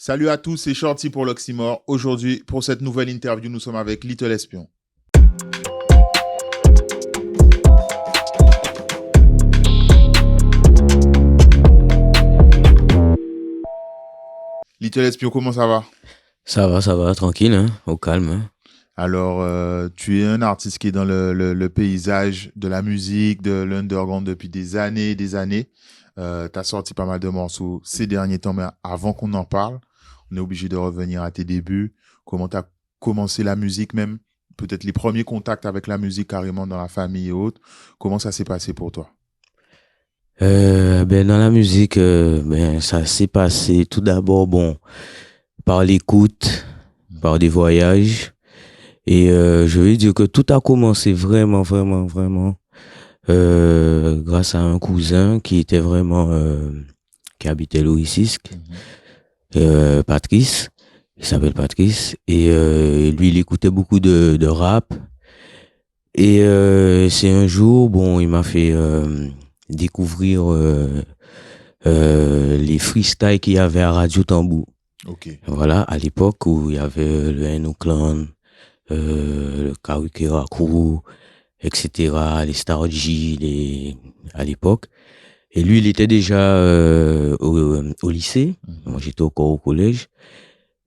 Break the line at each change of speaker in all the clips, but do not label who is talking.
Salut à tous, c'est Shorty pour l'Oxymore. Aujourd'hui, pour cette nouvelle interview, nous sommes avec Little Espion. Little Espion, comment ça va?
Ça va, tranquille, hein, au calme. Hein.
Alors, tu es un artiste qui est dans le paysage de la musique, de l'underground depuis des années et des années. Tu as sorti pas mal de morceaux ces derniers temps, mais avant qu'on en parle, on est obligé de revenir à tes débuts. Comment tu as commencé la musique même? Peut-être les premiers contacts avec la musique carrément dans la famille et autres. Comment ça s'est passé pour toi?
Dans la musique, ça s'est passé tout d'abord, bon, par l'écoute, par des voyages. Et je veux dire que tout a commencé vraiment, grâce à un cousin qui était vraiment, qui habitait Loïcisque, Patrice. Il s'appelle Patrice. Et lui, il écoutait beaucoup de rap. Et c'est un jour, bon, il m'a fait découvrir les freestyles qu'il y avait à Radio Tambou.
Ok.
Voilà, à l'époque où il y avait le N.O. Clan, le Kawikera Crew, etc., les Star J, à l'époque. Et lui, il était déjà au lycée. Moi, j'étais encore au collège.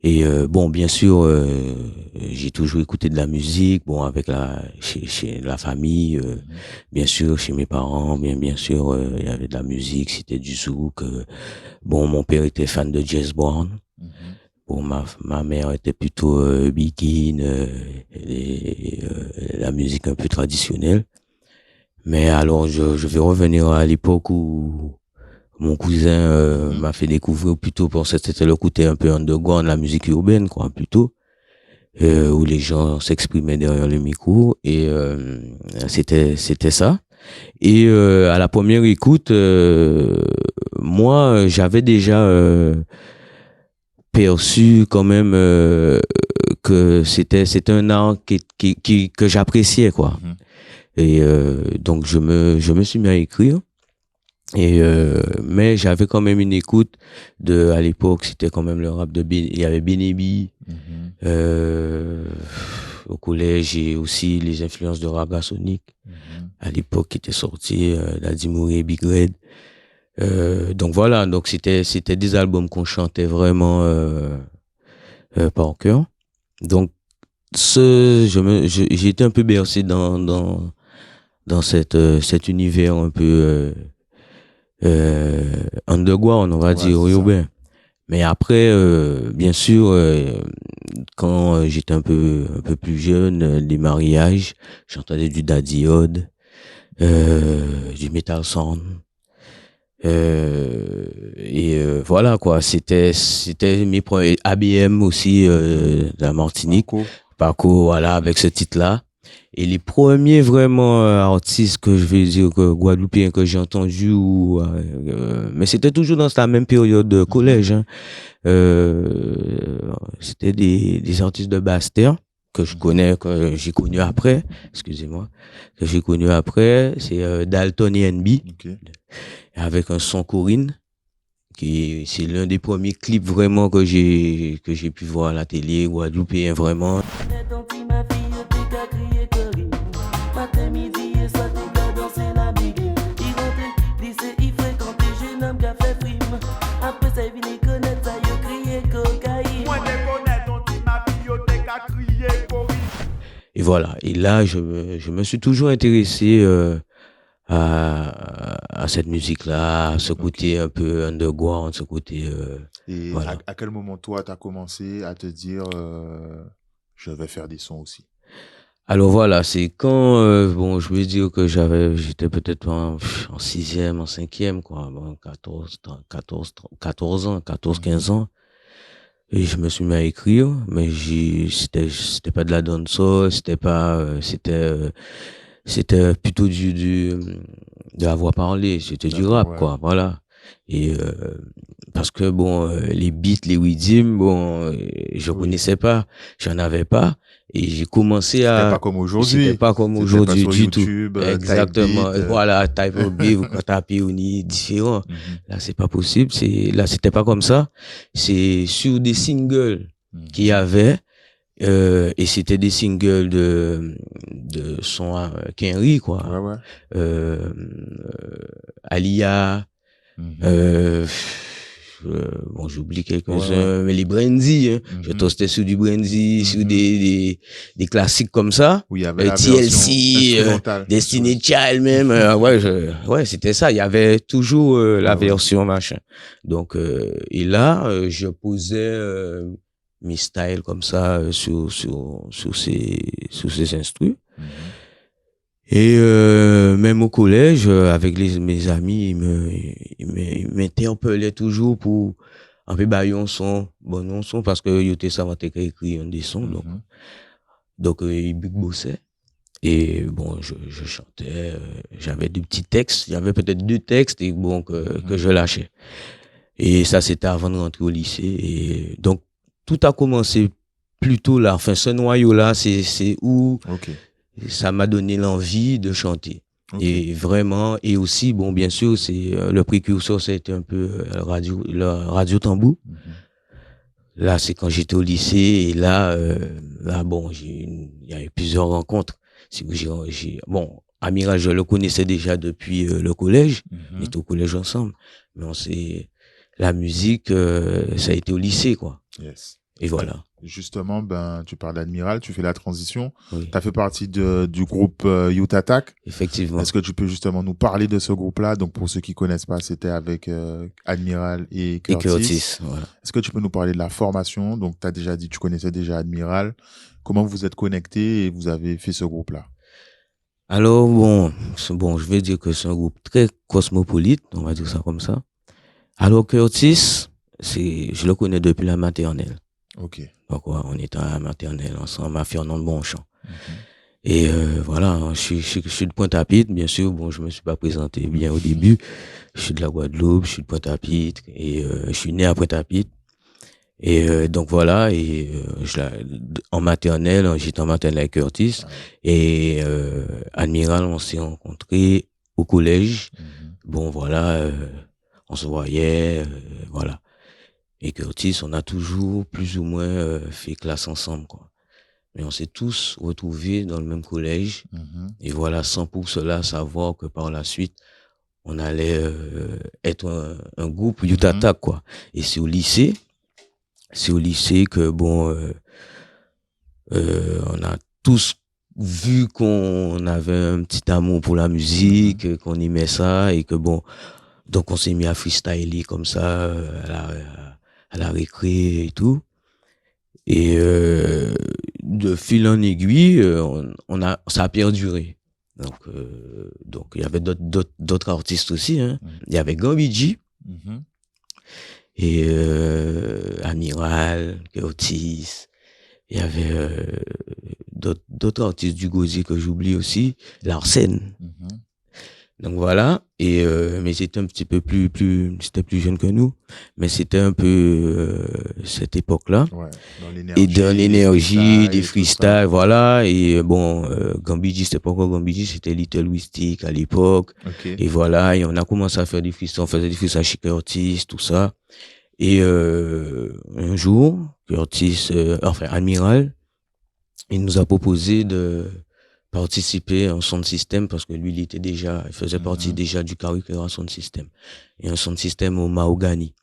Et bon, bien sûr, j'ai toujours écouté de la musique, bon, avec chez la famille, bien sûr, chez mes parents, bien sûr, il y avait de la musique, c'était du zouk. Bon, mon père était fan de Jazz Brown. Bon, ma mère était plutôt Begin, la musique un peu traditionnelle. Mais alors, je vais revenir à l'époque où mon cousin m'a fait découvrir plutôt pour ça, c'était le côté un peu underground, la musique urbaine, quoi, plutôt, où les gens s'exprimaient derrière le micro, et c'était ça. Et à la première écoute, moi, j'avais déjà perçu quand même que c'était un art que j'appréciais, quoi. Et donc je me suis mis à écrire. Et mais j'avais quand même une écoute à l'époque, c'était quand même le rap il y avait Benebi, au collège, et aussi les influences de Raga Sonic à l'époque qui étaient sortis, Daddy Big Red. Donc voilà, donc c'était des albums qu'on chantait vraiment par cœur. Donc j'ai été un peu bercé dans cet univers un peu underground, on va dire, urbain. Mais après, bien sûr, quand j'étais un peu plus jeune, les mariages, j'entendais du Daddy Odd, du Metal Sound. Et voilà quoi, c'était mes premiers ABM aussi, de la Martinique. Paco, voilà, avec ce titre-là. Et les premiers vraiment artistes que je vais dire que guadeloupéens que j'ai entendus, mais c'était toujours dans la même période de collège. Hein. C'était des artistes de Bastère que je connais, que j'ai connu après. Excusez-moi, que j'ai connu après. C'est Dalton et NB, avec un son Corinne, c'est l'un des premiers clips vraiment que j'ai pu voir à la télé guadeloupéen vraiment. Et voilà. Et là, je me suis toujours intéressé à cette musique-là, à ce côté un peu underground, ce côté.
Et
voilà.
à quel moment, toi, tu as commencé à te dire je vais faire des sons aussi?
Alors voilà, c'est quand, bon, je veux dire que j'étais peut-être en 6e, en 5e, quoi, bon, 14 ans, 15 ans. Et je me suis mis à écrire, mais c'était pas de la dancehall, c'était plutôt de la voix parlée, c'était du rap, quoi, voilà. Et parce que bon, les beats, les rhythms, bon, je connaissais pas, j'en avais pas, et j'ai commencé
C'était
à,
pas comme
c'était
aujourd'hui.
pas comme
C'était pas
aujourd'hui
sur
du tout.
YouTube, Type
Exactement.
Beat.
Voilà, type of beat ou quand taper on est différent.
Mhm,
Là, c'est pas possible. Là, c'était pas comme ça. C'est sur des singles qu'il y
mhm.
avait. Et c'était des singles de son Kenry,
Ouais,
quoi.
ouais.
Euh, Alia,
Mhm.
euh, bon, j'oublie
Ouais, ouais.
quelques-uns, mais les Brandy, hein. Je
Mhm,
toastais sur du Brandy, sur
mhm.
des classiques comme ça.
Où il y avait la version
TLC,
instrumentale.
Destiny Child même, ouais, c'était ça. Il y avait toujours
Ouais,
la
ouais.
version machin. Donc, et là, je posais mes styles comme ça sur ces instrus.
Mhm.
Et même au collège, avec mes amis, ils m'interpellaient toujours pour un peu bailler un son, bon son, parce que ils étaient savants écrire des sons,
Mhm.
donc ils bossaient. Et bon, je chantais, j'avais des petits textes, j'avais peut-être 2 textes et bon que
Mhm.
je lâchais. Et ça, c'était avant de rentrer au lycée. Et donc tout a commencé plutôt là. Enfin, ce noyau là, c'est où
Ok,
ça m'a donné l'envie de chanter.
ok.
Et vraiment, et aussi, bon, bien sûr, c'est le précurseur, c'était un peu le radio tambour.
Mhm.
Là, c'est quand j'étais au lycée, et là, bon, il y a eu plusieurs rencontres. Bon, Amiral, je le connaissais déjà depuis le collège. On
Mhm.
était au collège ensemble. Mais la musique, ça a été au lycée, quoi.
Yes.
Et
Ben,
voilà.
justement, ben, tu parles d'Admiral, tu fais la transition.
Oui,
Tu as fait partie du groupe Youth Attack.
effectivement.
Est-ce que tu peux justement nous parler de ce groupe-là? Donc, pour ceux qui connaissent pas, c'était avec Admiral et
Et
Curtis.
Curtis, voilà.
Est-ce que tu peux nous parler de la formation? Donc, tu as déjà dit, tu connaissais déjà Admiral. Comment vous êtes connectés et vous avez fait ce groupe-là?
Alors bon, bon, je vais dire que c'est un groupe très cosmopolite, on va dire ça comme ça. Alors Curtis, je le connais depuis la maternelle.
Ok.
Donc ouais, on était à la maternelle ensemble à Fernand de Bonchamp.
Mhm.
Et voilà, hein, je suis de Pointe-à-Pitre, bien sûr. Bon, je me suis pas présenté bien au début. Je suis de la Guadeloupe, je suis de Pointe-à-Pitre et je suis né à Pointe-à-Pitre. Et donc voilà, et en maternelle, j'étais en maternelle avec Curtis
Ah ouais.
et Admiral, on s'est rencontrés au collège.
Mhm.
Bon voilà, on se voyait, voilà. Et Curtis, on a toujours plus ou moins fait classe ensemble, quoi. Mais on s'est tous retrouvés dans le même collège.
Mhm.
Et voilà, sans pour cela savoir que par la suite, on allait être un groupe Youth
Mhm.
Attack, quoi. Et c'est au lycée que bon, on a tous vu qu'on avait un petit amour pour la
Mhm.
musique, qu'on aimait ça et que bon, donc on s'est mis à freestyler comme ça à la récré et tout. Et de fil en aiguille, ça a perduré. Donc il y avait d'autres artistes aussi, hein.
Mhm.
Il y avait Gambiji
Mhm.
et Amiral, Curtis. Il y avait d'autres artistes du Gosier que j'oublie aussi, Larsen.
Mhm.
Donc voilà, et mais c'était un petit peu c'était plus jeune que nous, mais c'était un peu cette époque-là.
Ouais, dans
Et dans
l'énergie, les
l'énergie, des
freestyles et tout ça.
freestyles, voilà. Et bon, Gambiji, c'était pas encore Gambiji, c'était Little Wistic à l'époque.
Ok.
Et voilà, et on a commencé à faire des freestyles, on faisait des freestyles chez Curtis, tout ça. Et un jour, Curtis, enfin Admiral, il nous a proposé de participer à un son de système parce que lui, il faisait partie
Mhm.
déjà du curriculum son de système. Et un son de système au Mahogany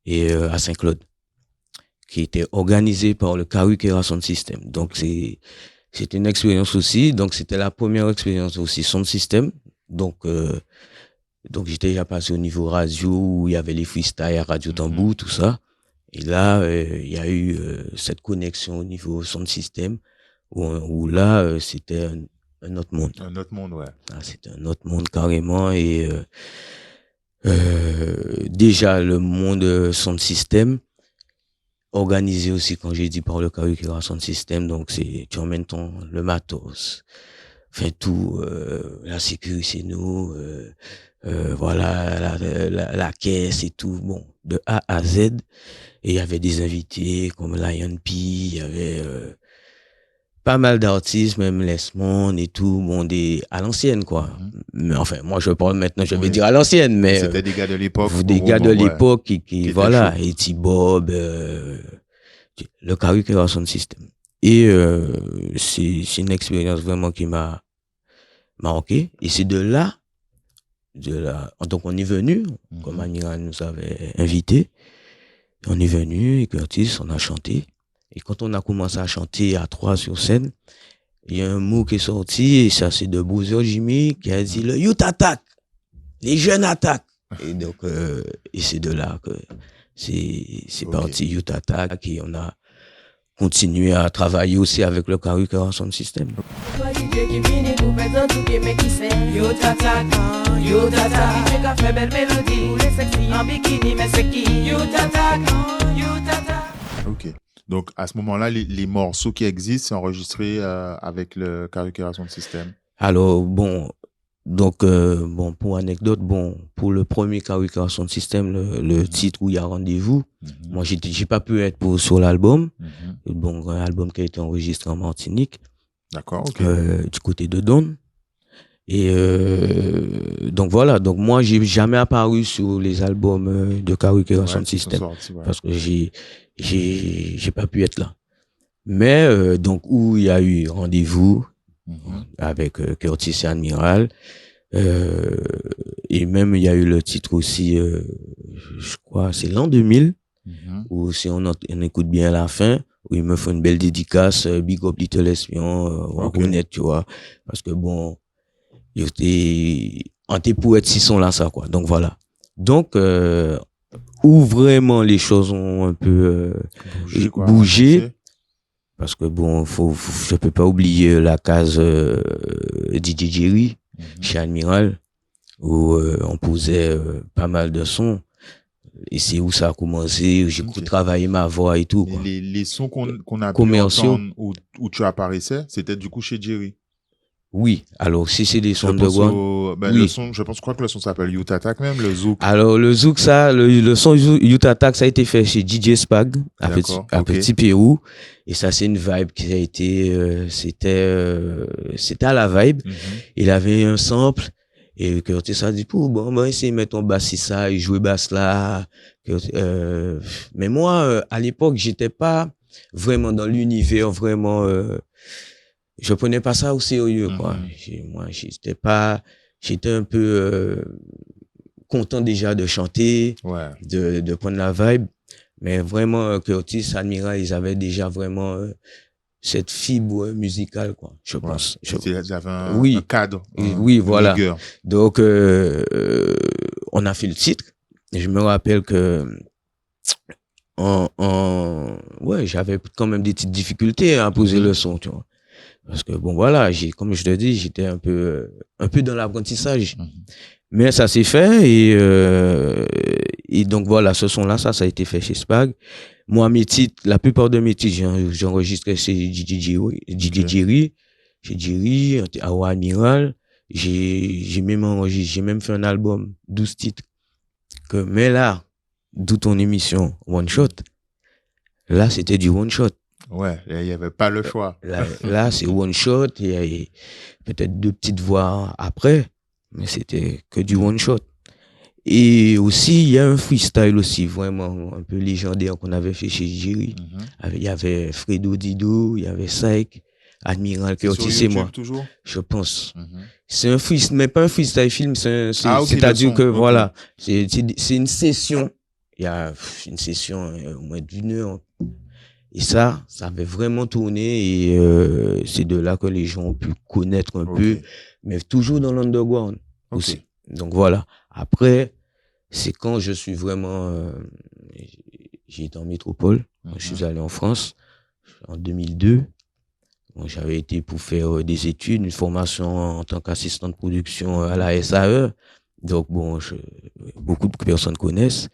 et à Saint-Claude, qui était organisé par le curriculum son de système. Donc
Ok.
c'était une expérience aussi. Donc c'était la première expérience aussi son de système. Donc j'étais déjà passé au niveau radio où il y avait les freestyles à Radio
Mhm.
Tambour, tout ça. Et là, il y a eu cette connexion au niveau son de système où là, c'était un autre monde.
Un autre monde, ouais.
Ah, c'était un autre monde carrément. Et déjà, le monde son de système, organisé aussi, quand j'ai dit par le curriculum son de système, donc tu emmènes le matos, enfin tout, la sécurité, nous, voilà, la caisse et tout, bon, de A à Z. Et il y avait des invités comme Lion P, il y avait pas mal d'artistes, même Les Monde et tout, bon, à l'ancienne, quoi. Mais enfin, moi, je parle maintenant, je vais dire à l'ancienne, mais
C'était des gars de l'époque.
des gars de l'époque qui voilà,
étaient chauds.
et T-Bob, le Carrick Sound System. Et c'est une expérience vraiment qui m'a marqué. Et c'est de là, donc on est venu, comme Amira nous avait invités, on est venu, et Curtis, on a chanté. Et quand on a commencé à chanter à 3 sur scène, il y a un mot qui est sorti, et ça c'est de Bowser Jimmy, qui a dit le youth attack, les jeunes attaquent. Et donc, et c'est de là que c'est parti youth attack, et on a continué à travailler aussi avec le Carrick Sound System.
Ok. Donc, à ce moment-là, les morceaux qui existent, c'est enregistré avec le Carrick Sound System.
Alors, bon, donc, bon, pour anecdote, bon, pour le premier Carrick Sound System, le titre où il y a rendez-vous, moi, j'ai pas pu être sur l'album. Bon, un album qui a été enregistré en Martinique.
D'accord, ok.
Du côté de Don. Et donc voilà, donc moi j'ai jamais apparu sur les albums de Carrick Sound System parce que j'ai pas pu être là. Mais donc où il y a eu rendez-vous avec Curtis et Admiral, et même il y a eu le titre aussi, je crois c'est l'an 2000, où si on écoute bien à la fin, où il me fait une belle dédicace, Big Up Little Espion, on reconnaît, tu vois, parce que bon, on était pour être si sont là ça quoi. Donc voilà. Donc où vraiment les choses ont un peu bougé parce que bon, je peux pas oublier la case DJ Jerry chez Admiral où on posait pas mal de sons. Et c'est où ça a commencé, j'ai travaillé ma voix et tout. Quoi.
Les sons qu'on a pu entendre où tu apparaissais, c'était du coup chez Jerry.
Oui, alors si c'est des sons de
oui. Le son, je crois que le son s'appelle Youth Attack même, le Zouk.
Alors le Zouk, ça, le son Youth Attack, ça a été fait chez DJ Spag, à Petit Pérou. Et ça, c'est une vibe qui a été, c'était à la vibe. Il avait un sample. Et Curtis a dit, bon, ben, essayer de mettre ton basse ça, et jouer basse là. Mais moi, à l'époque, j'étais pas vraiment dans l'univers, vraiment, je prenais pas ça au sérieux, quoi. Moi, j'étais un peu content déjà de chanter, de prendre la vibe. Mais vraiment, Curtis, Admiral, ils avaient déjà vraiment cette fibre musicale, quoi, je pense.
Ils avaient un cadre.
Oui, voilà. Rigueur. Donc, on a fait le titre. Et je me rappelle que j'avais quand même des petites difficultés à poser le son, tu vois. Parce que bon voilà, comme je te dis, j'étais un peu dans l'apprentissage. Mais ça s'est fait et donc voilà, ce son-là, ça a été fait chez Spag. Moi, mes titres, la plupart de mes titres, j'ai enregistré chez DJ Jerry, chez Jerry, à Admiral. J'ai même fait un album, 12 titres. Mais là, d'où ton émission One Shot, là, c'était du one shot.
Ouais, il n'y avait pas le choix.
Là c'est one shot, il y a peut-être 2 petites voix après, mais c'était que du one shot. Et aussi, il y a un freestyle aussi, vraiment un peu légendaire qu'on avait fait chez Jerry. Il y avait Fredo Dido, il y avait Syke, Admiral Curtis et moi.
Toujours
je pense. C'est un freestyle, mais pas un freestyle film, c'est-à-dire que voilà, c'est une session. Il y a une session au moins d'1 heure. Et ça avait vraiment tourné et c'est de là que les gens ont pu connaître un peu, mais toujours dans l'underground aussi. Donc voilà. Après, c'est quand je suis vraiment, j'ai été en métropole, je suis allé en France en 2002. Bon, j'avais été pour faire des études, une formation en tant qu'assistant de production à la SAE. Donc bon, beaucoup de personnes connaissent.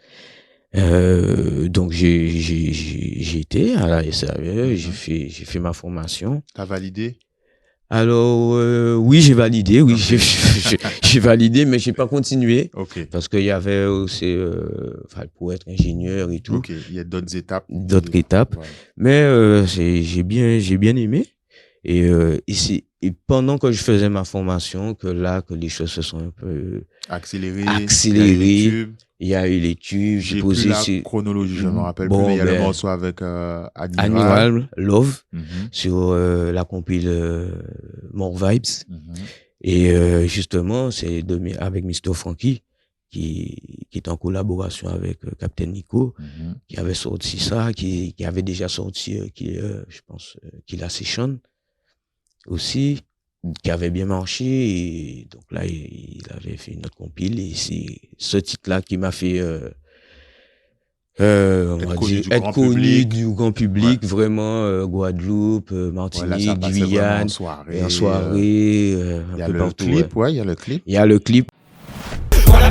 Donc j'ai été à la SAE, j'ai fait ma formation.
T'as validé?
Alors, oui, j'ai validé, oui, j'ai validé, mais j'ai pas continué
Ok.
parce qu'il y avait aussi, pour être ingénieur et tout,
Ok. Il y a d'autres étapes.
d'autres étapes.
Voilà.
Mais j'ai bien aimé. Et pendant que je faisais ma formation, que les choses se sont un peu
Accéléré. Il y a eu les
accélérées.
tubes.
Il y a eu les tubes, j'ai
J'ai plus
posé
la chronologie, je me rappelle plus, mais il
bon,
y a le
ben,
morceau avec Admiral.
Admiral, Love,
Mhm,
sur la compile More Vibes.
mhm,
Et justement, avec Mr. Frankie, qui est en collaboration avec Captain Nico,
mhm.
qui avait sorti ça, qui avait déjà sorti, je pense, qu'il a Session aussi, qui avait bien marché. Et donc là, il avait fait une autre compile. Et c'est ce titre-là qui m'a fait, on
Être
va
connu
dire,
du
être
grand
connu
public.
du grand
Ouais.
public, vraiment, Guadeloupe,
Ouais, là, ça
Martinique,
passait vraiment en
Guyane, et en
soirée.
soirée,
Il
un
y a
peu
le
partout. Ouais.
clip, ouais, il y a le clip.
Il y a le clip.
Voilà.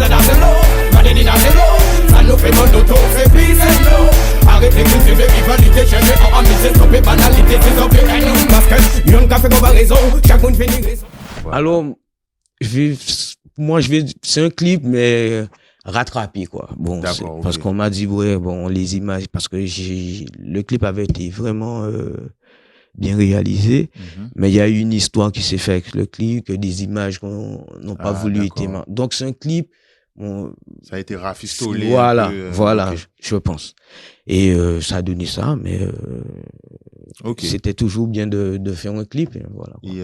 Alors, c'est un clip, mais rattrapé, quoi. Bon,
D'accord,
parce
ok.
qu'on m'a dit, ouais, bon, les images, parce que le clip avait été vraiment bien réalisé,
Mhm.
mais il y a eu une histoire qui s'est faite avec le clip, que des images qu'on n'ont pas
Ah,
voulu être.
d'accord.
Donc, c'est un clip, bon,
Ça a été rafistolé un peu.
voilà,
Ok.
je pense. Et ça a donné ça, mais
Ok.
c'était toujours bien de faire un clip, et voilà, quoi.
Et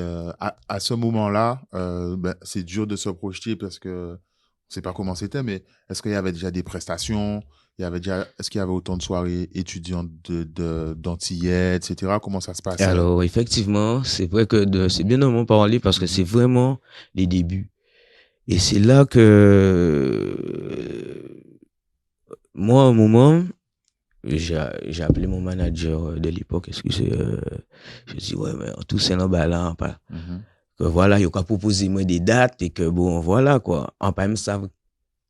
à ce moment-là, ben, c'est dur de se projeter parce que on sait pas comment c'était, mais est-ce qu'il y avait déjà des prestations? Est-ce qu'il y avait autant de soirées étudiantes d'Antillais, etc. Comment ça se
Et
passait?
alors, effectivement, c'est vrai que c'est bien de m'en parler parce que c'est
Mhm.
vraiment les débuts. Et c'est là que moi, à un moment, j'ai appelé mon manager de l'époque, excusez, je dis, ouais, mais tout c'est là, bah là, pas.
Mhm.
Que voilà, il a proposé moi des dates et que bon, voilà, quoi. En pas même ça,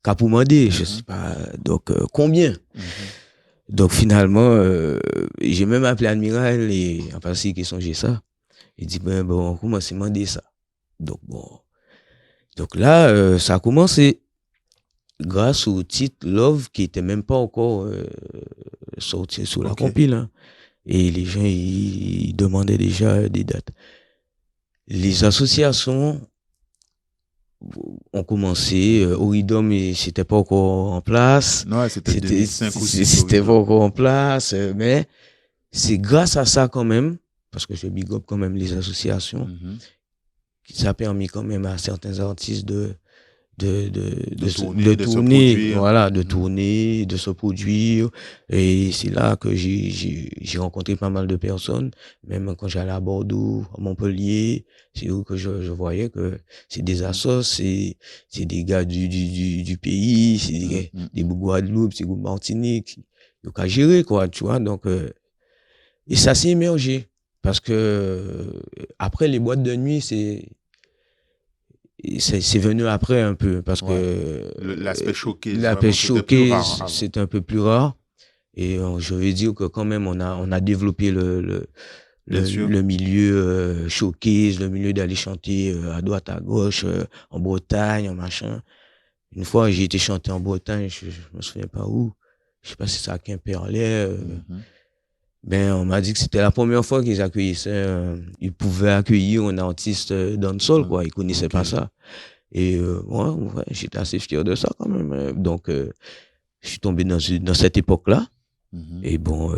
qu'a pour demander, je sais
Mhm.
pas, donc, combien?
Mhm.
Donc, finalement, j'ai même appelé Admiral et, enfin, si, qui songeait ça. Il dit, ben, bon, comment c'est demandé ça? Donc, bon. Donc là, ça a commencé grâce au titre Love qui était même pas encore sorti sur la
Ok.
compile, hein. Et les gens, ils demandaient déjà des dates. Les associations ont commencé, Oridom, c'était pas encore en place.
Non, c'était 2005 aussi,
C'était pas
Corridor.
encore en place, mais c'est grâce à ça quand même, parce que je big up quand même les associations,
Mhm.
ça a permis quand même à certains artistes
De
de
tourner, de se
tourner,
produire.
voilà, de
Mhm.
tourner, de se produire. Et c'est là que j'ai rencontré pas mal de personnes, même quand j'allais à Bordeaux, à Montpellier, c'est où que je voyais que c'est des assos, c'est des gars du pays, c'est
Mhm.
des Guadeloupe, c'est des Martinique, donc à gérer, quoi, tu vois. Donc, et ça s'est émergé. Parce que, après les boîtes de nuit, c'est venu après un peu parce
Ouais.
que
L'aspect showcase,
la
vraiment,
pêche
c'était plus
showcase
rare avant.
c'est un peu plus rare et je veux dire que quand même on a développé
Bien sûr.
le milieu showcase, le milieu d'aller chanter à droite à gauche, en Bretagne, en machin. Une fois j'ai été chanter en Bretagne, je me souviens pas où, je sais pas si c'est à Quimperlé.
Mhm.
Ben, on m'a dit que c'était la première fois qu'ils accueillissaient, ils pouvaient accueillir un artiste dancehall, quoi. Ils connaissaient
Ok.
pas ça. Et ouais, j'étais assez fier de ça quand même. Donc, je suis tombé dans cette époque-là.
Mhm.
Et bon,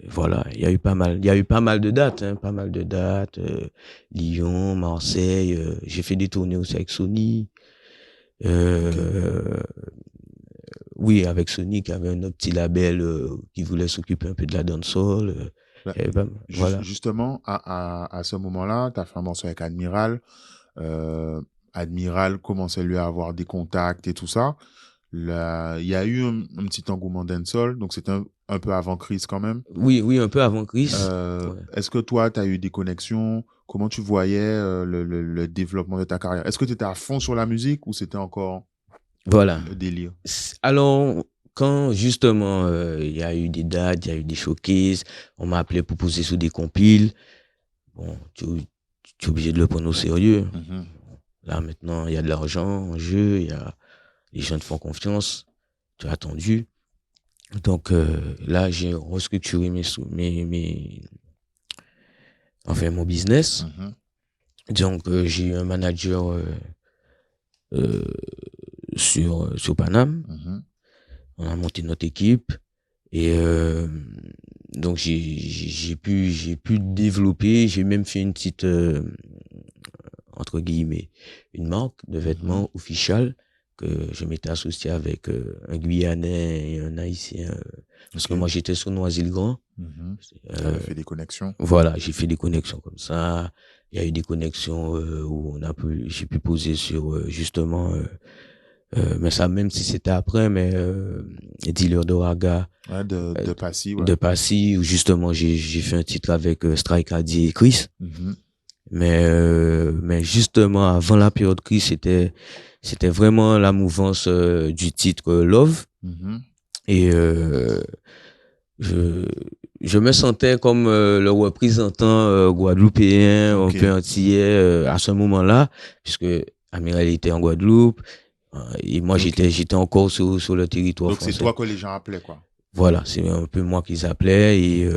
voilà, il y a eu pas mal de dates, hein, pas mal de dates. Lyon, Marseille. J'ai fait des tournées aussi avec Sony.
Ok.
Euh, oui, avec Sony qui avait un autre petit label qui voulait s'occuper un peu de la dancehall.
Bah,
Il y avait pas- voilà.
justement, à ce moment-là, tu as fait un morceau avec Admiral. Euh, Admiral commençait lui à avoir des contacts et tout ça. Là, il y a eu un petit engouement dancehall, donc c'était un peu avant Chris quand même.
Oui, oui, un peu avant Chris. Ouais.
Est-ce que toi, tu as eu des connexions? Comment tu voyais le développement de ta carrière? Est-ce que tu étais à fond sur la musique ou c'était encore
Voilà.
le délire?
Alors, quand justement il y a eu des dates, il y a eu des showcases, on m'a appelé pour poser sur des compiles. Bon, tu es obligé de le prendre au sérieux.
Mhm.
Là, maintenant, il y a de l'argent en jeu, les gens te font confiance, tu as attendu. Donc, là, j'ai restructuré mon business.
Mhm.
Donc, j'ai eu un manager sur Paname.
Mhm.
On a monté notre équipe et donc j'ai pu développer. J'ai même fait une petite entre guillemets une marque de vêtements officielle que je m'étais associé avec un Guyanais et un Haïtien parce que
Ok.
moi j'étais sur Noisy-le-Grand.
Mhm.
Euh,
T'avais fait des connexions.
Voilà, j'ai fait des connexions comme ça. Il y a eu des connexions où j'ai pu poser sur justement, mais ça même si c'était après, mais dealer de Raga,
Ouais, de Passy, ouais.
de Passy, où justement j'ai fait un titre avec Strike Addy et Chris.
Mhm.
Mais justement avant la période Chris, c'était vraiment la mouvance du titre Love.
Mhm.
Et je je me sentais comme le représentant guadeloupéen,
Ok.
un peu antillais à ce moment-là, puisque Amiral était en Guadeloupe et moi
Ok.
j'étais encore sur le territoire
Donc c'est
français.
toi que les gens appelaient, quoi.
Voilà, c'est un peu moi qu'ils appelaient et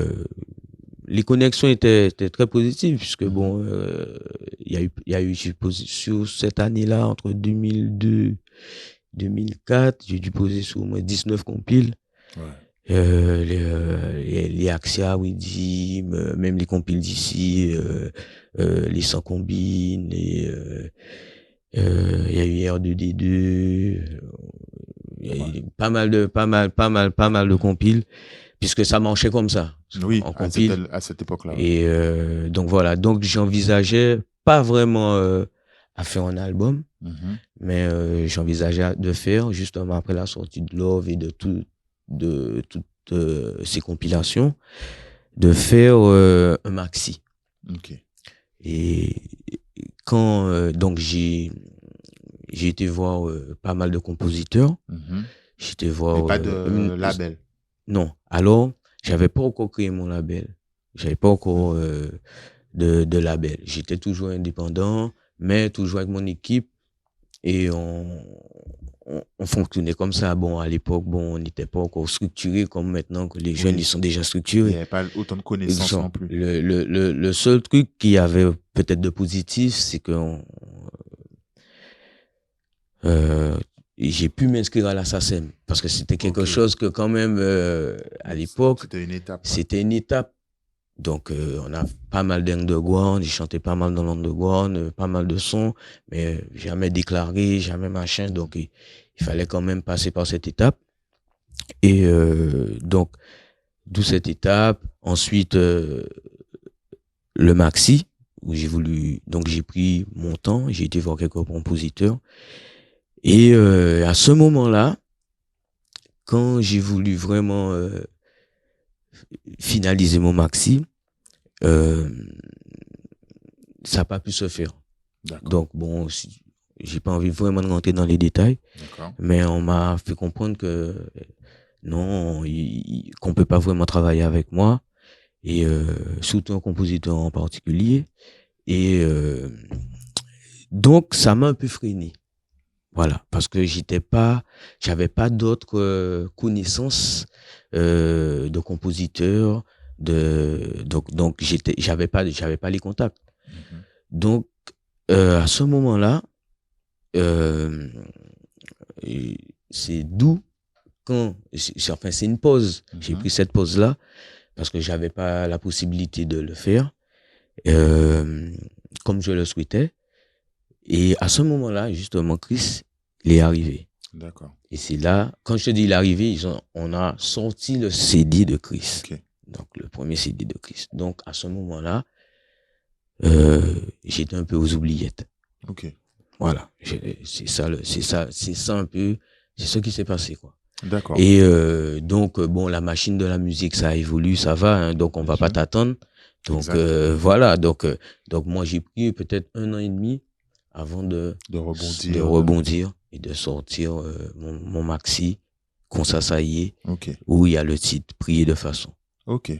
les connexions étaient très positives puisque bon, il y a eu j'ai posé sur cette année-là entre 2002 2004, j'ai dû poser sur au moins 19 compiles.
Ouais.
Les Axia, Widim, même les compiles d'ici, les 100 combines, il y a eu R2D2, il y a eu pas mal de compiles, puisque ça marchait comme ça,
Oui,
en compile.
à cette époque-là. Ouais.
Et donc voilà, donc j'envisageais pas vraiment à faire un album,
Mhm.
mais j'envisageais de faire justement après la sortie de Love et de toutes ces compilations, de faire un maxi.
Ok.
Et quand donc j'ai été voir pas mal de compositeurs,
Mhm.
j'ai été
Mais
voir
pas de label.
non, alors j'avais pas encore créé mon label, j'avais pas encore de label, j'étais toujours indépendant, mais toujours avec mon équipe. Et on fonctionnait comme ça. Bon, à l'époque, bon, on n'était pas encore structuré comme maintenant que les jeunes,
Oui.
ils sont déjà
Il n'y
structurés.
avait pas autant de connaissances
Genre,
non plus.
le seul truc qu'il y avait peut-être de positif, c'est que euh, j'ai pu m'inscrire à la SACEM parce que c'était quelque
Ok.
chose que quand même, à l'époque,
C'était une étape. Quoi.
c'était une étape. Donc, on a pas mal d'underground, j'ai chanté pas mal dans l'underground, pas mal de sons, mais jamais déclaré, jamais machin. Donc, il fallait quand même passer par cette étape. Et donc, d'où cette étape. Ensuite, le maxi, où donc j'ai pris mon temps, j'ai été voir quelques compositeurs. Et à ce moment-là, quand j'ai voulu vraiment finaliser mon maxi, euh, ça n'a pas pu se faire.
D'accord.
Donc bon, j'ai pas envie vraiment de rentrer dans les détails,
D'accord.
mais on m'a fait comprendre que non, qu'on peut pas vraiment travailler avec moi et surtout un compositeur en particulier. Et donc ça m'a un peu freiné. Voilà, parce que j'avais pas d'autres connaissances de compositeurs, donc j'avais pas les contacts.
Mhm.
Donc à ce moment-là, euh, c'est d'où c'est une pause. J'ai pris cette pause-là parce que j'avais pas la possibilité de le faire comme je le souhaitais. Et à ce moment-là, justement, Chris, il est arrivé.
D'accord.
Et c'est là, quand je te dis il est arrivé, on a sorti le CD de Chris.
Ok.
Donc, le premier CD de Chris. Donc, à ce moment-là, j'étais un peu aux oubliettes.
Ok.
Voilà. C'est ça un peu, c'est ce qui s'est passé, quoi.
D'accord.
Et donc, bon, la machine de la musique, ça évolue, ça va, hein, donc on va pas t'attendre. Donc, voilà. Donc moi, j'ai pris peut-être 1 an et demi avant de rebondir et de sortir mon maxi, Consassaillé,
Ok.
où il y a le titre Prier de façon.
Ok.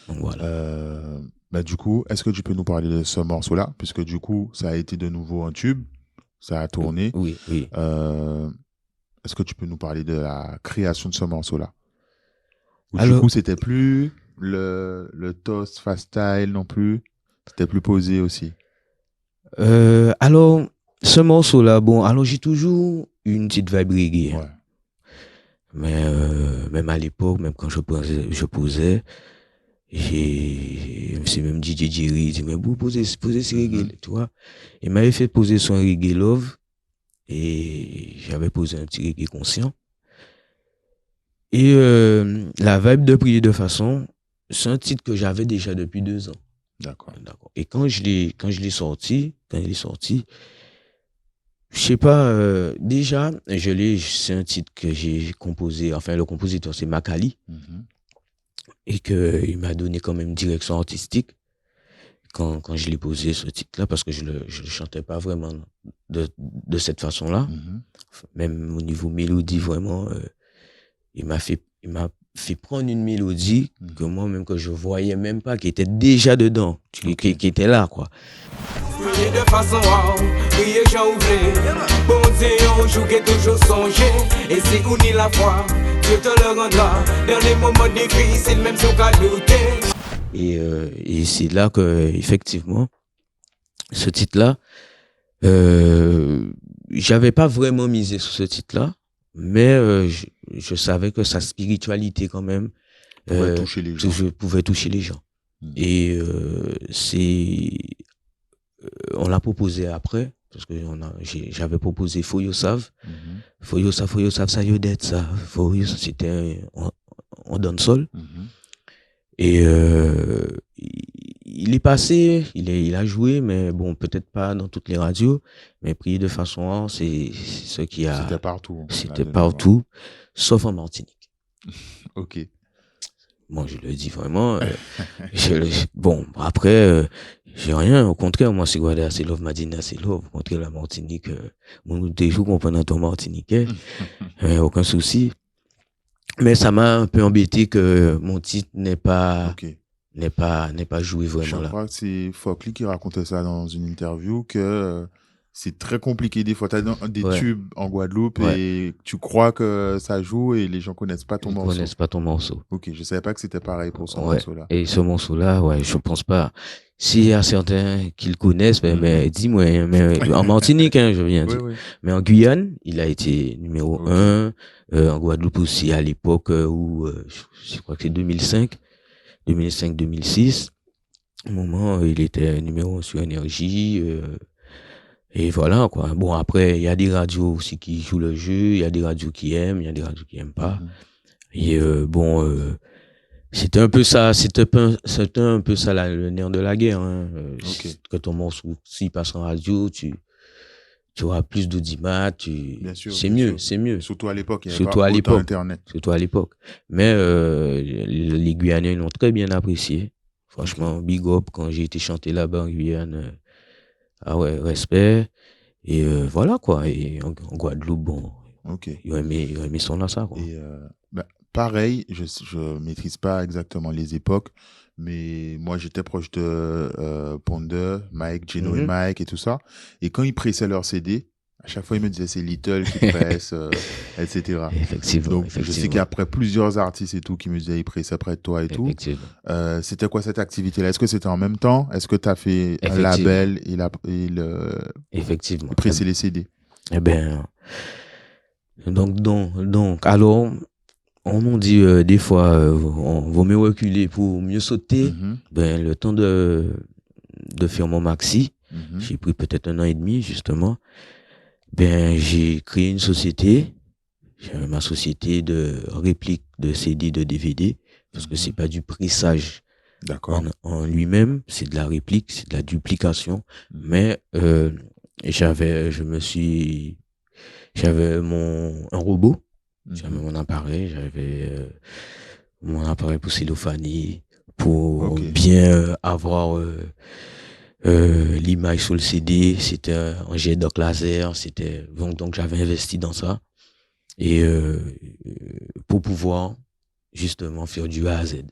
Donc voilà.
Bah, du coup, est-ce que tu peux nous parler de ce morceau-là? Puisque du coup, ça a été de nouveau un tube, ça a tourné.
Oui, oui.
Euh, Est-ce que tu peux nous parler de la création de ce morceau-là? Ou du
Alors,
coup, c'était plus le toast fast style non plus. C'était plus posé aussi.
alors, ce morceau-là, bon, alors j'ai toujours une petite vibe reggae, hein.
Ouais.
Mais même à l'époque, même quand je posais, c'est même DJ Jerry, il dit, mais vous posez ce reggae,
Mhm.
tu vois. Il m'avait fait poser son reggae love, et j'avais posé un petit reggae conscient. Et la vibe de Prier de façon, c'est un titre que j'avais déjà depuis 2 ans.
D'accord.
D'accord. Et quand je l'ai sorti, je sais pas, déjà, c'est un titre que j'ai composé, enfin, le compositeur, c'est Makali,
Mhm.
et que il m'a donné quand même direction artistique quand je l'ai posé, ce titre-là, parce que je le chantais pas vraiment de cette façon-là.
Mhm.
Même au niveau mélodie, vraiment, il m'a fait prendre une mélodie que
Mhm.
moi-même, que je voyais même pas, qui était déjà dedans,
Ok.
qui était là, quoi.
Prier de façon wow, prier Jean ouvré. Bon Dieu, on joue qui toujours songer. Et si on y la foi, Dieu te le rendra. Dans les moments difficiles, même si on a douté.
Et c'est là que, effectivement, ce titre-là, j'avais pas vraiment misé sur ce titre-là, mais je savais que sa spiritualité, quand même,
Pouvait toucher les gens.
pouvait toucher les gens.
Mhm.
Et on l'a proposé après, parce que j'avais proposé Foyo Save.
Mhm.
Foyo Save, ça y est, ça. C'était en dancehall.
Mhm.
Et il est passé, il a joué, mais bon, peut-être pas dans toutes les radios, mais Prier de façon, c'est ce qui
C'était
a,
partout, là,
c'était
de mémoire.
partout, sauf en Martinique.
Ok.
Moi, je le dis vraiment. Bon, après, j'ai rien. Au contraire, moi, c'est Guada, c'est Love Madina, c'est Love. Au contraire, la Martinique, mon toujours comprendre ton Martiniquais, aucun souci. Mais ça m'a un peu embêté que mon titre
Ok.
n'est pas joué
Je
vraiment là.
crois que c'est Fokli qui racontait ça dans une interview que c'est très compliqué des fois. Tu as des
Ouais,
tubes en Guadeloupe
ouais.
et tu crois que ça joue et les gens connaissent pas ton
Ils
morceau.
connaissent pas ton morceau.
Ok, je savais pas que c'était pareil pour ce
Ouais.
morceau-là.
Et ce morceau-là, ouais, je pense pas. S'il y a certains qui le connaissent, mais dis-moi, hein, mais en Martinique, hein, je viens
Oui,
dire.
oui.
Mais en Guyane, il a été numéro
Ok.
1. En Guadeloupe aussi, à l'époque où, je crois que c'est 2005, 2006. Au moment, il était numéro 1 sur Énergie. Et voilà, quoi. Bon, après, il y a des radios aussi qui jouent le jeu, il y a des radios qui aiment, il y a des radios qui aiment pas.
Mhm.
Et bon, c'était un peu ça, c'était un peu ça le nerf de la guerre, hein.
Ok.
Que ton morceau, s'il passe en radio, tu auras plus d'audimat,
Bien sûr,
c'est
bien
mieux,
sûr.
c'est mieux.
Surtout à l'époque, il n'y avait pas
Surtout à
autant
l'époque,
Internet.
surtout à l'époque. Mais les Guyanais l'ont très bien apprécié.
Ok.
Franchement, big up quand j'ai été chanter là-bas en Guyane. Ah ouais, respect. Et voilà quoi. Et en Guadeloupe, bon,
Ok.
ils ont aimé son là, ça, quoi.
Et bah, pareil, je maîtrise pas exactement les époques, mais moi j'étais proche de Ponder, Mike, Gino et
Mhm.
Mike et tout ça. Et quand ils pressaient leur CD, à chaque fois ils me disaient c'est Little qui presse, etc.
Effectivement,
Donc je sais
effectivement,
qu'après plusieurs artistes et tout qui me disaient ils pressaient près de toi et tout.
effectivement,
C'était quoi cette activité-là? Est-ce que c'était en même temps? Est-ce que tu as fait un
effectivement,
label
effectivement.
et pressé les CD?
Eh ben, donc, alors, on nous dit des fois, on vaut mieux reculer pour mieux sauter.
Mhm,
Ben, le temps de faire mon maxi,
mhm,
j'ai pris peut-être 1 an et demi, justement. Ben, j'ai créé une société. J'ai ma société de réplique de CD, de DVD, parce que c'est
mhm.
pas du pressage
D'accord.
en lui-même, c'est de la réplique, c'est de la duplication.
Mhm,
Mais j'avais un robot, j'avais
mhm.
mon appareil, mon appareil pour cellophaner, pour
Ok.
bien avoir l'image sur le CD. C'était un jet d'arc laser, donc j'avais investi dans ça. Et pour pouvoir justement faire du A à Z.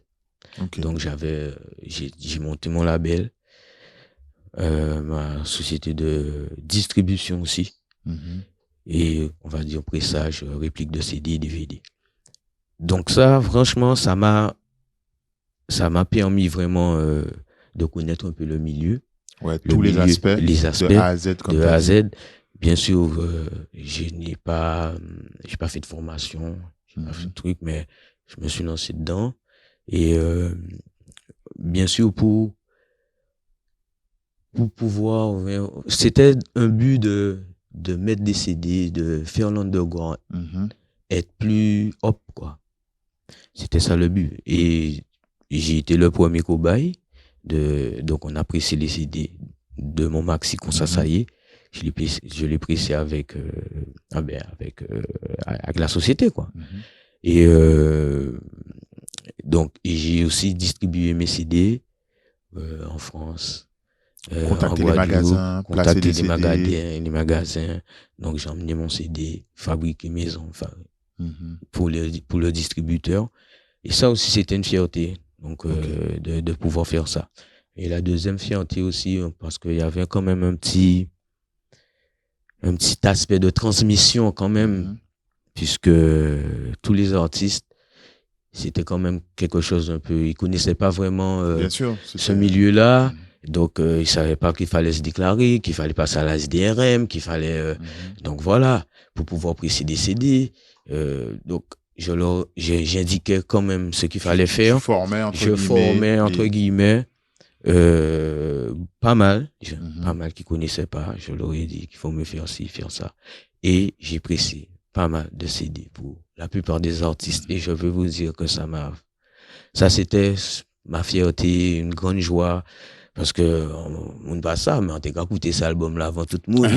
Ok.
Donc j'ai monté mon label, ma société de distribution aussi,
Mhm.
et on va dire pressage, réplique de CD et DVD. Donc ça, franchement, ça m'a permis vraiment de connaître un peu le milieu.
Ouais,
Le
tous les
milieu,
aspects,
les
de
aspects
A à Z, comme
de
tu
A
as
à
dit.
Z. Bien sûr, j'ai pas fait de formation, j'ai pas fait de truc, mais je me suis lancé dedans. Et bien sûr, pour pouvoir, c'était un but de mettre des CD, de faire l'underground,
Mhm.
être plus hop, quoi. C'était ça le but. Et j'ai été le premier cobaye. Donc, on a pressé les CD de mon maxi quand ça y est. Je l'ai pressé avec la société, quoi.
Mhm.
Et donc, j'ai aussi distribué mes CD en France, en
Contacter les
Guadeloupe,
magasins, placer
contacter
des CD.
les magasins. Donc, j'ai emmené mon CD, fabriqué maison,
Mhm.
pour le distributeur. Et ça aussi, c'était une fierté, donc de pouvoir faire ça. Et la deuxième fierté aussi, parce qu'il y avait quand même un petit aspect de transmission quand même,
Mhm.
puisque tous les artistes, c'était quand même quelque chose d'un peu, ils connaissaient pas vraiment
Bien sûr.
ce milieu-là. Donc, ils savaient pas qu'il fallait se déclarer, qu'il fallait passer à la SDRM, qu'il fallait... Donc voilà, pour pouvoir presser des CD. Donc, j'indiquais quand même ce qu'il fallait faire.
Je formais,
entre guillemets, pas mal qui connaissaient pas. Je leur ai dit qu'il faut me faire ci, faire ça. Et j'ai pressé pas mal de CD pour la plupart des artistes. Et je veux vous dire que ça c'était ma fierté, une grande joie. Parce que, on ne pas ça, mais on t'a qu'à écouter cet album-là avant tout le monde.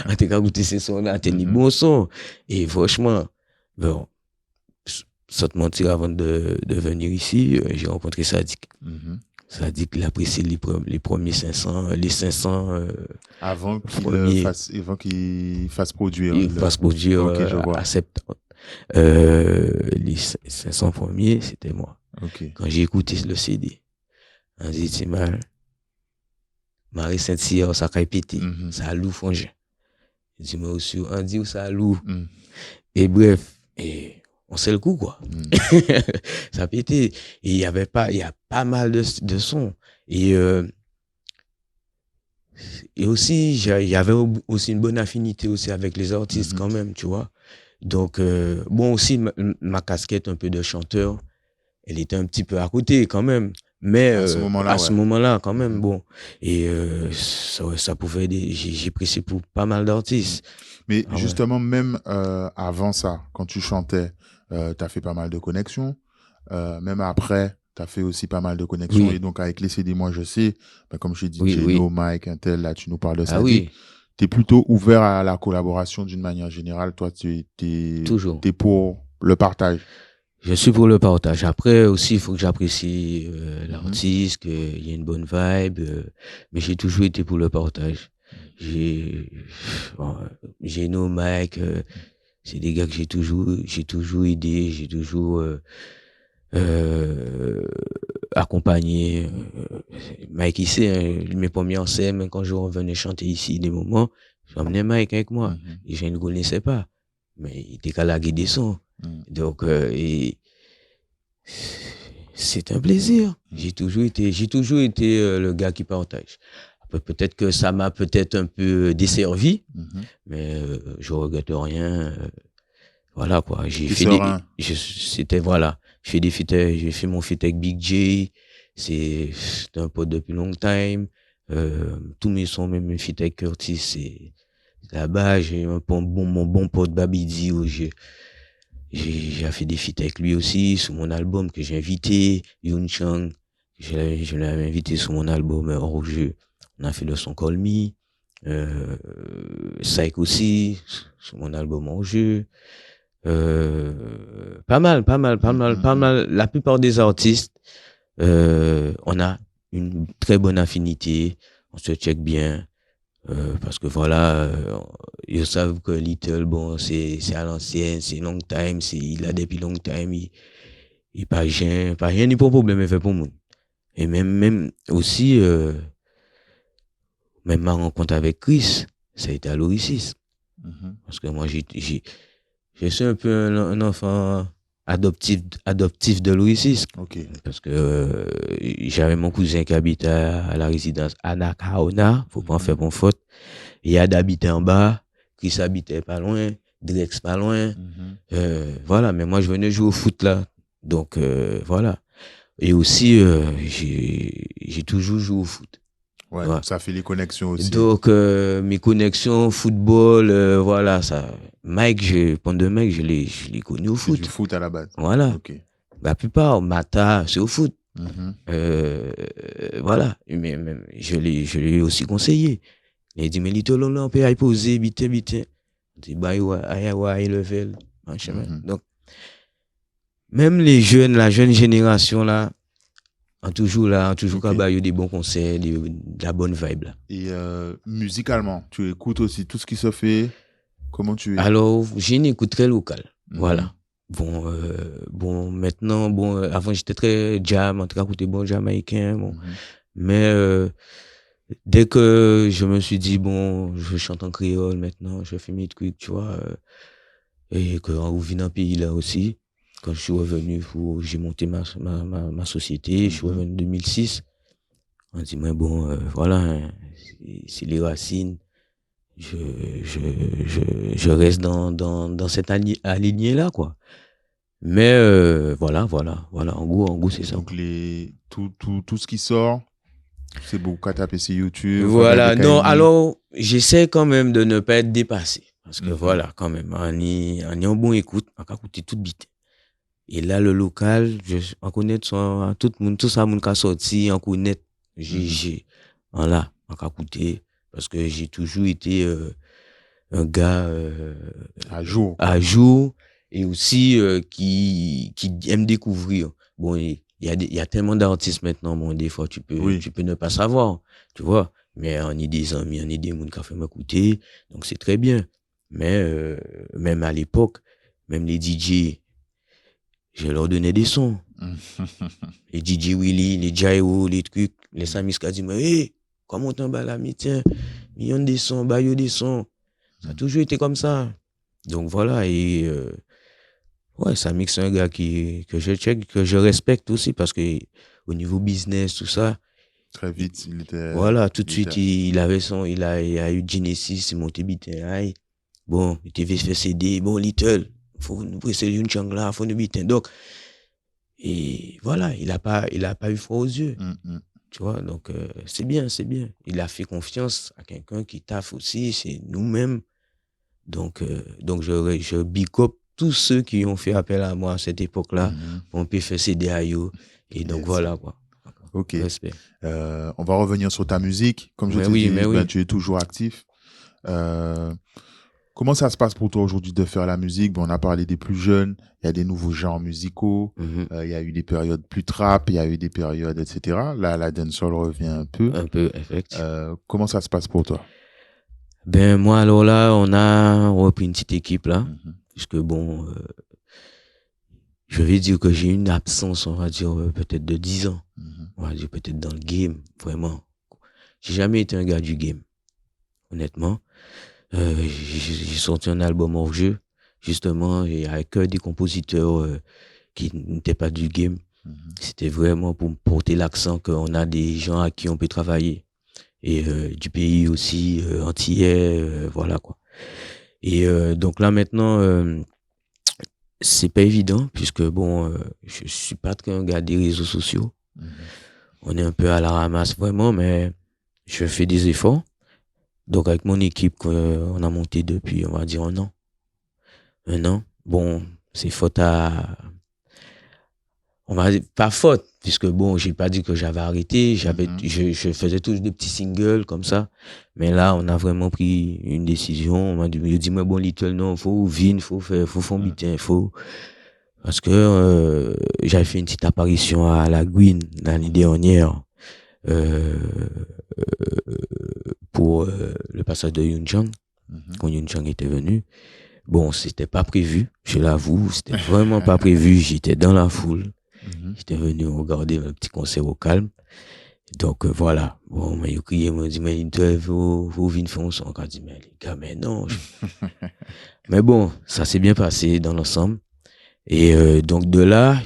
On t'a qu'à écouter ces sons-là, t'es ni bon son. Et franchement, bon, sans te mentir, avant de venir ici, j'ai rencontré Sadik. Sadik, il a apprécié les premiers 500, les 500
avant qu'il fasse produire.
Il fasse produire
Ok, je vois.
à septembre. Les 500 premiers, c'était moi.
Okay.
Quand j'ai écouté le CD, on dit, c'est mal. Marie Saint-Cyr, ça a pété. Ça a loup frangin. Il dit, moi aussi, on dit, ça a loup. Et bref, on sait le coup, quoi. Ça a pété. Et il y a pas mal de sons. Et aussi, il y avait aussi une bonne affinité aussi avec les artistes quand même, tu vois. Donc, bon, aussi, ma casquette un peu de chanteur, elle était un petit peu à côté quand même. Mais à ce moment-là, quand même, bon. Et ça pouvait aider. J'ai pressé pour pas mal d'artistes.
Mais justement, même avant ça, quand tu chantais, tu as fait pas mal de connexions. Même après, tu as fait aussi pas mal de connexions. Oui. Et donc, avec les CD, moi, je sais, comme je dis, Geno, Mike, Intel, là, tu nous parles de ça.
Oui.
Tu es plutôt ouvert à la collaboration d'une manière générale. Toi, tu es pour le partage.
Je suis pour le partage. Après aussi, il faut que j'apprécie l'artiste, qu'il y ait une bonne vibe. Mais j'ai toujours été pour le partage. Geno, Mike, c'est des gars que j'ai toujours aidé, j'ai toujours accompagné. Mike, il sait, mes premières scènes, quand je revenais chanter ici, des moments, j'emmenais Mike avec moi. Et je ne le connaissais pas. Mais il était qu'à laguer des sons. Donc, c'est un plaisir. J'ai toujours été le gars qui partage. Après, peut-être que ça m'a peut-être un peu desservi, mais je regrette rien. Voilà quoi. J'ai fait des feats, j'ai fait mon feat avec Big J. C'est un pote depuis long time. Tous mes sons, même mes feats avec Curtis, c'est là-bas. J'ai mon bon pote Babidi où j'ai fait des feats avec lui aussi sur mon album que j'ai invité, Yoon Chang, je l'ai invité sur mon album hors jeu. On a fait le son Call Me, Psych aussi sur mon album hors jeu. Pas mal. La plupart des artistes, on a une très bonne affinité, on se check bien. Parce que voilà, ils savent que Little, bon, c'est à l'ancienne, c'est long time, il a depuis long time, Et pas rien ni pour problème fait pour moi. Et même aussi, même ma rencontre avec Chris, ça a été à l'Oricis. Parce que moi, je suis un peu un enfant adoptif de l'Oricis.
Ok.
Parce que j'avais mon cousin qui habitait à la résidence Anakaona, faut pas en faire mon faute. Et Ad habitait en bas, Chris habitait pas loin, Drex pas loin. Voilà, mais moi je venais jouer au foot là. Donc voilà. Et aussi, j'ai toujours joué au foot.
Ouais,
Ouais.
donc ça fait les connexions aussi.
Donc mes connexions football, voilà, ça. Mike, je l'ai connu au
C'est
foot.
du foot à la base.
Voilà.
Ok.
La plupart, Mata, c'est au foot.
Mhm.
Voilà. Mais même, je l'ai aussi conseillé. Il a dit, mais l'ito là, on peut y poser, bité. On dit, bah, ouais, level, machin.
Mhm.
Donc, même les jeunes, la jeune génération là, ont toujours
Ok.
qu'à bailler des bons conseils, de la bonne vibe là.
Et musicalement, tu écoutes aussi tout ce qui se fait. Comment tu es?
Alors, j'ai une écoute très locale.
Mhm.
Voilà. Bon, maintenant, avant j'étais très jam, en tout cas, écouter bon jamaïcain, bon.
Mhm.
Mais dès que je me suis dit, bon, je chante en créole maintenant, je fais mes trucs, tu vois, et quand on vit dans le pays là aussi, quand je suis revenu, j'ai monté ma société, je suis revenu en 2006, on dit, mais bon, voilà, hein, c'est les racines, je reste dans cette alignée là, quoi. Mais voilà, en gros, c'est ça.
Donc tout ce qui sort, c'est beaucoup qu'à taper sur YouTube.
Voilà,
Fabrice
non,
Kaini.
alors, j'essaie quand même de ne pas être dépassé. Parce que voilà, quand même, on y en bon écoute, on a écouté tout vite. Et là, le local, on connaît tout le monde, tout ça, monde qui a sorti, on connaît, voilà, on a écouté. Parce que j'ai toujours été un gars
À jour.
à jour et aussi qui aime découvrir. Bon, il y a tellement d'artistes maintenant, bon, des fois, tu peux ne pas savoir, tu vois. Mais on est des amis, on est des gens qui ont fait m'écouter, donc c'est très bien. Mais même à l'époque, même les DJ, je leur donnais des sons. Les DJ Willy, les Jairo, les trucs, les Samis qui dit, mais hey, comment t'en bats là, mais tiens, il y a des sons, bah, il y a des sons. Ça a toujours été comme ça. Donc voilà, et ouais, Samix, c'est un gars que je check, que je respecte aussi, parce que au niveau business, tout ça.
Très vite, il était.
Voilà, tout de suite, il a eu Genesis, il monté Bitin. Bon, il était fait CD, bon, Little, faut nous presser une changla, faut nous Bitin. Donc, et voilà, il a pas eu froid aux yeux. Tu vois, donc c'est bien. Il a fait confiance à quelqu'un qui taffe aussi, c'est nous-mêmes. Donc je big up tous ceux qui ont fait appel à moi à cette époque-là, on peut faire CD à eux. Et donc voilà, quoi.
Ok.
Respect.
On va revenir sur ta musique. Comme je te dis, tu es toujours actif. Comment ça se passe pour toi aujourd'hui de faire la musique? Bon, on a parlé des plus jeunes, il y a des nouveaux genres musicaux, il y a eu des périodes plus trap, il y a eu des périodes, etc. Là, la dancehall revient un peu.
Un peu, effectivement.
Comment ça se passe pour toi?
Ben, moi, alors là, on a repris une petite équipe, là. Puisque bon, je vais dire que j'ai une absence, on va dire, peut-être de 10 ans. On va dire peut-être dans le game, vraiment. J'ai jamais été un gars du game, honnêtement. J'ai sorti un album hors jeu, justement, et avec des compositeurs qui n'étaient pas du game. C'était vraiment pour porter l'accent qu'on a des gens à qui on peut travailler. Et du pays aussi, antillais, voilà, quoi. Et donc là, maintenant, c'est pas évident, puisque bon, je suis pas très un gars des réseaux sociaux. On est un peu à la ramasse, vraiment, mais je fais des efforts. Donc, avec mon équipe qu'on a monté depuis, on va dire, un an. Bon, c'est faute à... On va dire, pas faute, puisque bon, j'ai pas dit que j'avais arrêté. Je faisais toujours des petits singles comme ça. Mais là, on a vraiment pris une décision. On m'a dit, moi, bon, Little, non, faut faire bitin, faut... Parce que j'avais fait une petite apparition à la Green l'année dernière. Pour le passage de Yoon Chang, quand Yoon Chang était venu. Bon, c'était pas prévu, je l'avoue, c'était vraiment pas prévu, j'étais dans la foule, J'étais venu regarder un petit concert au calme. Donc, voilà. Bon, mais il criait, il m'a dit, mais il doit vous venir faire un son. On a dit, mais les gars, mais non. Mais bon, ça s'est bien passé dans l'ensemble. Et donc, de là,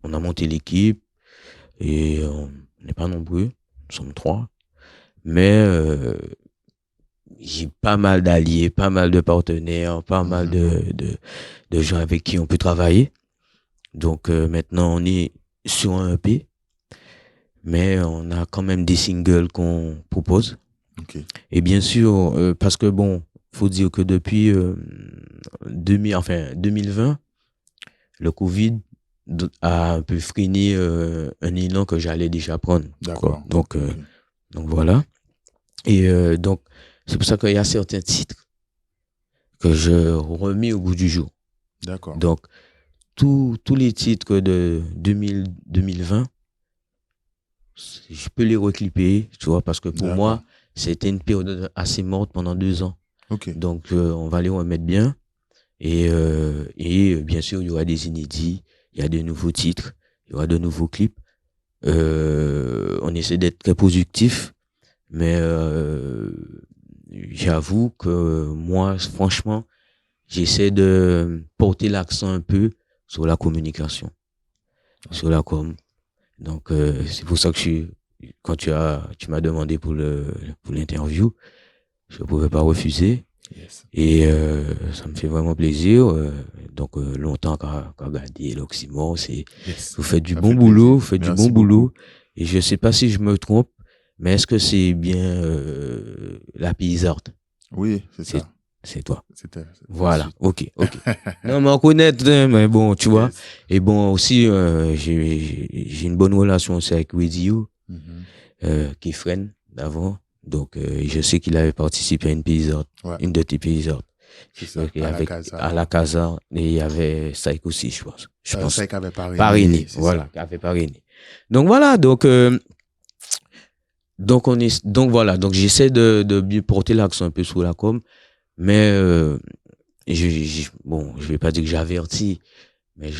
on a monté l'équipe. Et on n'est pas nombreux. Nous sommes 3. Mais j'ai pas mal d'alliés, pas mal de partenaires, pas mal de gens avec qui on peut travailler. Donc, maintenant, on est sur un EP. Mais on a quand même des singles qu'on propose.
Okay.
Et bien sûr, parce que bon, faut dire que depuis 2020, le Covid a un peu freiné un élan que j'allais déjà prendre.
D'accord.
Donc voilà. Et donc, c'est pour ça qu'il y a certains titres que je remets au goût du jour.
D'accord.
Donc, tous les titres de 2020, je peux les reclipper, tu vois, parce que pour moi, c'était une période assez morte pendant 2 ans.
Okay.
Donc, on va les remettre bien. Et bien sûr, il y aura des inédits, il y a de nouveaux titres, il y aura de nouveaux clips. On essaie d'être très positif, mais j'avoue que moi, franchement, j'essaie de porter l'accent un peu sur la communication, sur la com. Donc, c'est pour ça que quand tu m'as demandé pour l'interview, je ne pouvais pas refuser.
Yes.
Et ça me fait vraiment plaisir. Donc, longtemps qu'à regarder l'Oxymore, vous faites du bon boulot, vous faites du bon boulot. Et je ne sais pas si je me trompe, mais est-ce que c'est bien la Paysart?
Oui, c'est ça.
C'est toi.
C'était
voilà, ok. Non, mais on connaît, mais bon, tu vois. Et bon, aussi, j'ai une bonne relation aussi avec Radio, qui freine d'avant. Donc, je sais qu'il avait participé à une Paysart, une de tes Paysart.
C'est ça,
à la Casa, et il y avait Saïk aussi, je pense.
Saïk avait
parrainé. Voilà, qui avait parrainé. Donc, voilà, donc j'essaie de bien porter l'accent un peu sur la com. Mais je vais pas dire que j'avertis, mais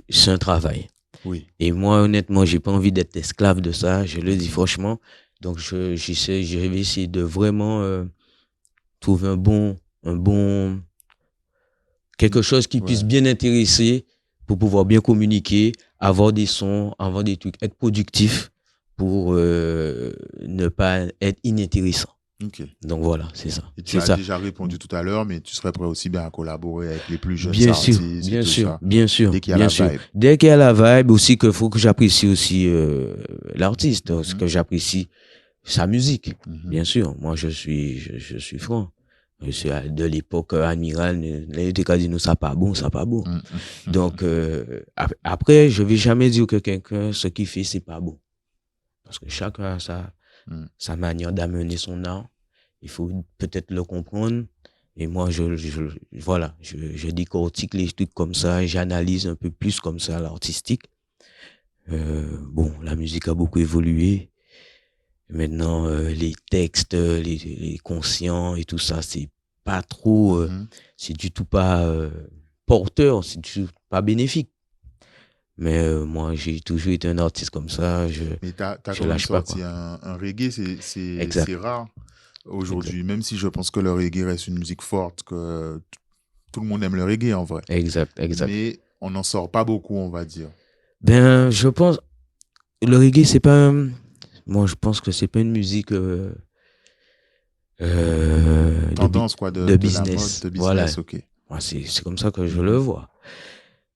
c'est un travail.
Oui.
Et moi, honnêtement, j'ai pas envie d'être esclave de ça. Je le dis franchement. Donc, je vais essayer de vraiment trouver quelque chose qui puisse bien intéresser pour pouvoir bien communiquer, avoir des sons, avoir des trucs, être productif pour ne pas être inintéressant.
Okay.
Donc voilà, c'est ça.
Et tu as déjà répondu tout à l'heure, mais tu serais prêt aussi bien à collaborer avec les plus jeunes artistes.
Bien sûr.
Dès qu'il y a la vibe.
Dès qu'il y a la vibe, aussi qu'il faut que j'apprécie aussi l'artiste, parce que j'apprécie sa musique. Bien sûr, moi je suis franc. Je suis de l'époque Amiral, les cas dit nous ça pas bon. Donc après, je vais jamais dire que quelqu'un ce qu'il fait c'est pas bon, parce que chacun a sa manière d'amener son art. Il faut peut-être le comprendre. Et moi, je décortique les trucs comme ça, j'analyse un peu plus comme ça l'artistique. La musique a beaucoup évolué. Maintenant, les textes, les conscients et tout ça, c'est pas trop, c'est du tout pas porteur, c'est du tout pas bénéfique. Mais moi, j'ai toujours été un artiste comme ça.
Mais t'as quand même sorti un reggae, c'est rare aujourd'hui. Même si je pense que le reggae reste une musique forte, que tout le monde aime le reggae en vrai.
Exact.
Mais on n'en sort pas beaucoup, on va dire.
Ben, je pense, le reggae, c'est pas, moi je pense que c'est pas une musique
tendance
de business.
De business,
voilà.
Ok.
Moi, c'est comme ça que je le vois.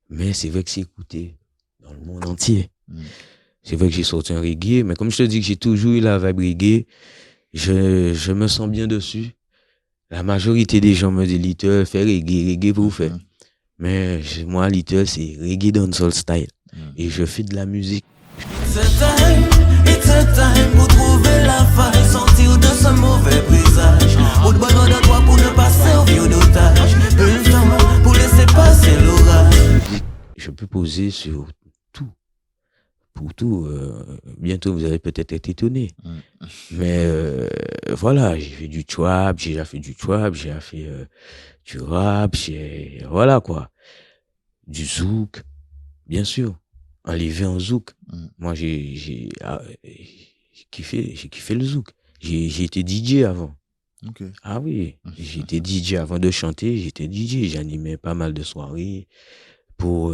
Mais c'est vrai que c'est écouté dans le monde entier. C'est vrai que j'ai sorti un reggae, mais comme je te dis que j'ai toujours eu la vibe reggae, je me sens bien dessus. La majorité des gens me disent Little, fais reggae pour vous faire. Mais moi, Little, c'est reggae dancehall style. Et je fais de la musique.
It's a time pour trouver la faille, sortir de ce mauvais présage. Ou de bonheur de toi pour ne pas servir d'otage. Une femme pour laisser passer l'orage.
Je peux poser sur tout. Pour tout. Bientôt, vous allez peut-être être étonné. Mais voilà, j'ai fait du trap, j'ai déjà fait du rap, voilà quoi. Du zouk, bien sûr. enlevé en zouk.
Mm.
Moi, j'ai kiffé le zouk. J'ai été DJ avant.
Ok.
Ah oui, j'étais DJ avant de chanter, j'étais DJ. J'animais pas mal de soirées pour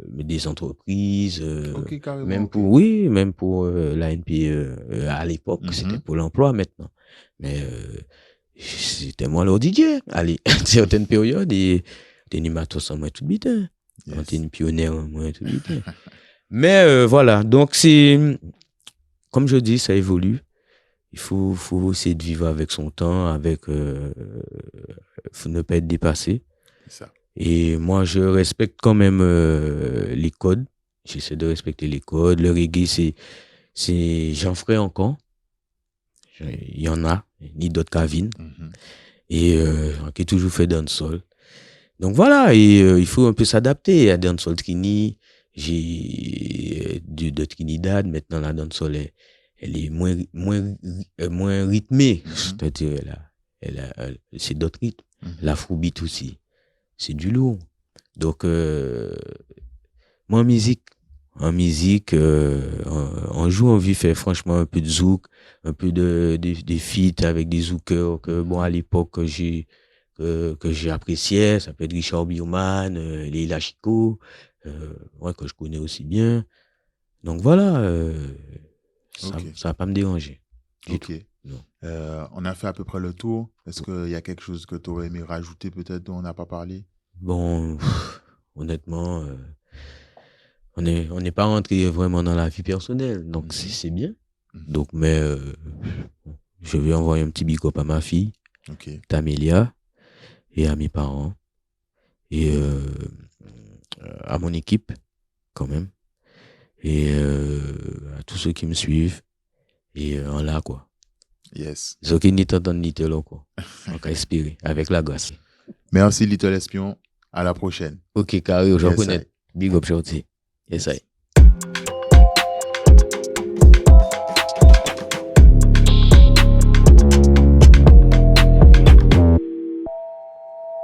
des entreprises,
Ok, carrément.
même
ok.
même pour l'ANP à l'époque,
Mhm.
c'était pour l'emploi maintenant. Mais c'était moi le DJ. Allez, certaines périodes, et t'animateur sans moi tout bite.
Yes.
T'es une pionnière, moi tout bite. Mais voilà, donc c'est, comme je dis, ça évolue. Il faut essayer de vivre avec son temps, faut ne pas être dépassé.
C'est ça.
Et moi, je respecte quand même les codes. J'essaie de respecter les codes. Le reggae, j'en ferai encore. Il y en a, ni d'autres qu'Avin.
Mhm.
Et qui est toujours fait dancehall. Donc voilà, et il faut un peu s'adapter à dancehall Trini. J'ai de Trinidad. Maintenant, la dancehall, elle est moins rythmée. C'est-à-dire, c'est d'autres rythmes. L'afrobeat aussi, c'est du lourd. Donc, moi, en musique, on joue, on vit faire franchement un peu de zouk, un peu des feats avec des zoukers que, bon, à l'époque, que j'ai apprécié. Ça peut être Richard Bioman, Leila Chico, ouais, que je connais aussi bien. Donc voilà,
Ok.
ça va pas me déranger. du
Ok.
tout. Non.
On a fait à peu près le tour. Est-ce qu'il y a quelque chose que tu aurais aimé rajouter peut-être dont on n'a pas parlé?
Bon, honnêtement, on n'est pas rentré vraiment dans la vie personnelle, donc c'est bien. Donc, mais je vais envoyer un petit big up à ma fille,
Ok.
Tamélia, et à mes parents, et à mon équipe, quand même, et à tous ceux qui me suivent, et en là, quoi.
Yes.
Ceux qui n'y t'entendent ni te l'ont, quoi. On va espérer, avec la grâce.
Merci Little Espion. À la prochaine.
Ok, carré, je
Yes,
reconnais. Big up, shorty. Yes, I.